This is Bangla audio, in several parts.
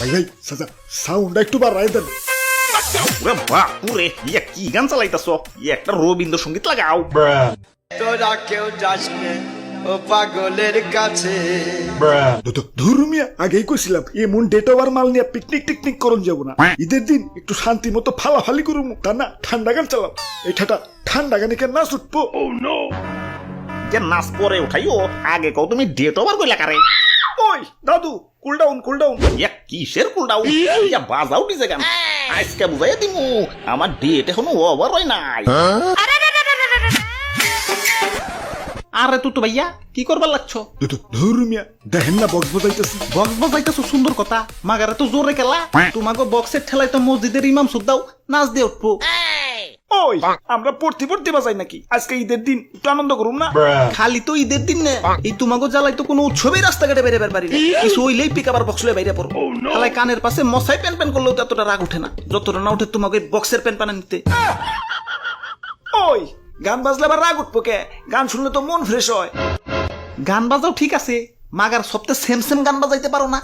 ভাই ভাই সাউন্ডটা একটু বাড়াই দেন। ওরে বাপুরে, ইয়া কি গান চালাইতাছ? একটা রবীন্দ্রসঙ্গীত লাগাও। তোরা কেউ যাস নে ও পাগলের কাছে। ধর্মিয়া আগেই কইছিলাম এমন ডেট ওভার মাল নিয়ে পিকনিক টিকনিক করুন যাব না। ঈদের দিন একটু শান্তি মতো ফালাফালি করুম, তা না ঠান্ডা গান চালাম। এটাটা ঠান্ডা গানে কেন নাচ উঠবো? যে নাচ পরে উঠাইও, আগে কও তুমি ডেট ওভার কইলা কারে? ওই দাদু কুল ডাউন কুল ডাউন। ইয়া কিসের কুলডাউন? ইয়া বাজাও ডিজে গান। আজকে বুঝাইয়া দিমু আমার ডেট এখনো ওভার হয় নাই। আরে তুই তো ভাইয়া কি করবার লাগছো? ধর্মিয়া দেখেন না বক্স বাজাইতেছি। বক্স বাজাইতেছো সুন্দর কথা, মাগারে তো জোরে খেলা। তোমাকে বক্সের ঠেলায় তো মসজিদের ইমাম সুদ্দাও নাচ দিয়ে উঠবো। ওই আমরা পড়তে পড়তে বাজাই নাকি? আজকে ঈদের দিন একটু আনন্দ করুম না? খালি তো ঈদের দিন না, এই তোমাকে জ্বালাই তো কোনো উৎসবেই রাস্তাঘাটে বেরোবার পারি না। কিছু হইলেই পিক আবার বক্স লয়ে বাইরে পড়বো। খালাই কানের পাশে মশাই প্যান প্যান করলেও তো এতটা রাগ উঠে না, যতটা না উঠে তোমাকে বক্সের প্যান প্যান নিতে। ওই গান বাজলে আবার রাগ উঠবো কে? গান শুনলে তো মন ফ্রেশ হয়। গান বাজাও ঠিক আছে, মাগার সপ্তাহে সেম সেম গান বাজাইতে পারো না?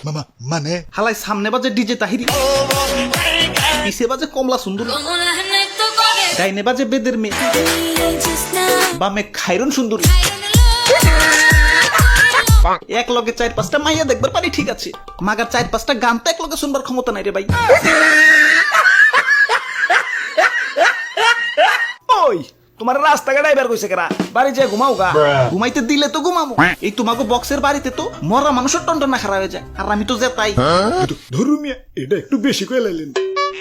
মামা মানে হালাই সামনে বাজে ডিজে তাহিরি, পিছে বাজে কমলা সুন্দরী, ডাইনে বাজে বেদের মেয়ে, বামে খাইরুন সুন্দরী। এক লগে 4-5টা মাইয়া দেখবার পারি ঠিক আছে, মাগার 4-5টা গান তো এক লগে শুনবার ক্ষমতা নাই রে ভাই। ওই তোমার রাস্তাঘাট এবার কইছে কেরা? বাড়ি যায় ঘুমাও গা। ঘুমাইতে দিলে তো ঘুমাবো, এই তোমাকে বক্সের বাড়িতে তো মরা মানুষের টন্টনা খারাপ হয়ে যায়, আর আমি তো যে তাই। ধর্মিয়া এটা একটু বেশি কয়ে লাইলেন।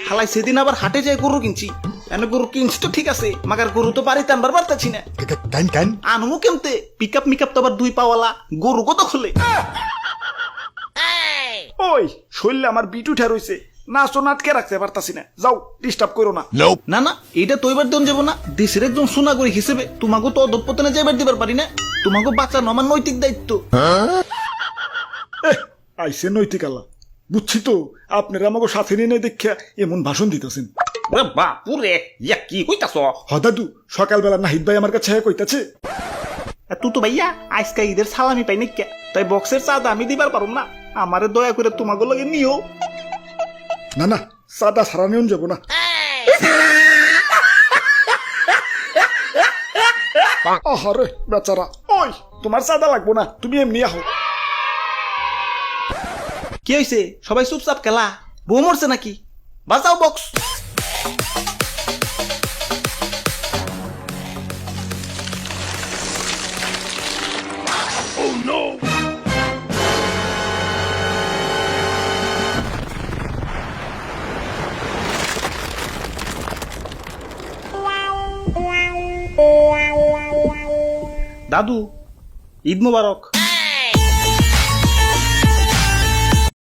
হালাই সেদিন আবার হাটে যায় গরু কিনছি, এনে গরু কিনছি তো ঠিক আছে, মাগার গরু তো বাড়িতে আনবার পারতেছি না। আনমু কেমতে? পিকআপ মিকআপ তো আবার 2 পাওয়ালা, গরু কত খুলে। ওই শরীরে আমার বিট উঠে রইছে, নাচো নাটকে রাখতে পারতাছি না। যাও ডিস্টার্ব করো না। না না, এটা তো এবার দেন যাবো না। দেশের একজন সোনাগরি হিসেবে তোমাকে তো অধপতনে যাইবার দিবার পারি না। তোমাকে বাঁচানো আমার নৈতিক দায়িত্ব। আইসে নৈতিক আল্লাহ, বুঝছি তো আপনারা আমাকে সাথে নিয়ে দেখা এমন ভাষণ দিতেছেন। ওরে বাপুরে, ইয়া কি কইতাছ? হ দাদু, সকালবেলা নাহিদ ভাই আমার কাছে কইতাছে তুই তো ভাইয়া আজকে ঈদের সালামি পাই নাকি, তাই বক্সের চাঁদা আমি দিবার পারুম না, আমারে দয়া করে তোমাকে লগে নিও। না না, সাদা সারা নিয়ন যাবো না। আহারে বেচারা। ওই তোমার সাদা লাগবো না, তুমি এমনি আহো। কি হয়েছে? সবাই চুপচাপ খেলা, বউ মরছে নাকি? বাজাও বক্স। দাদু ঈদ মোবারক।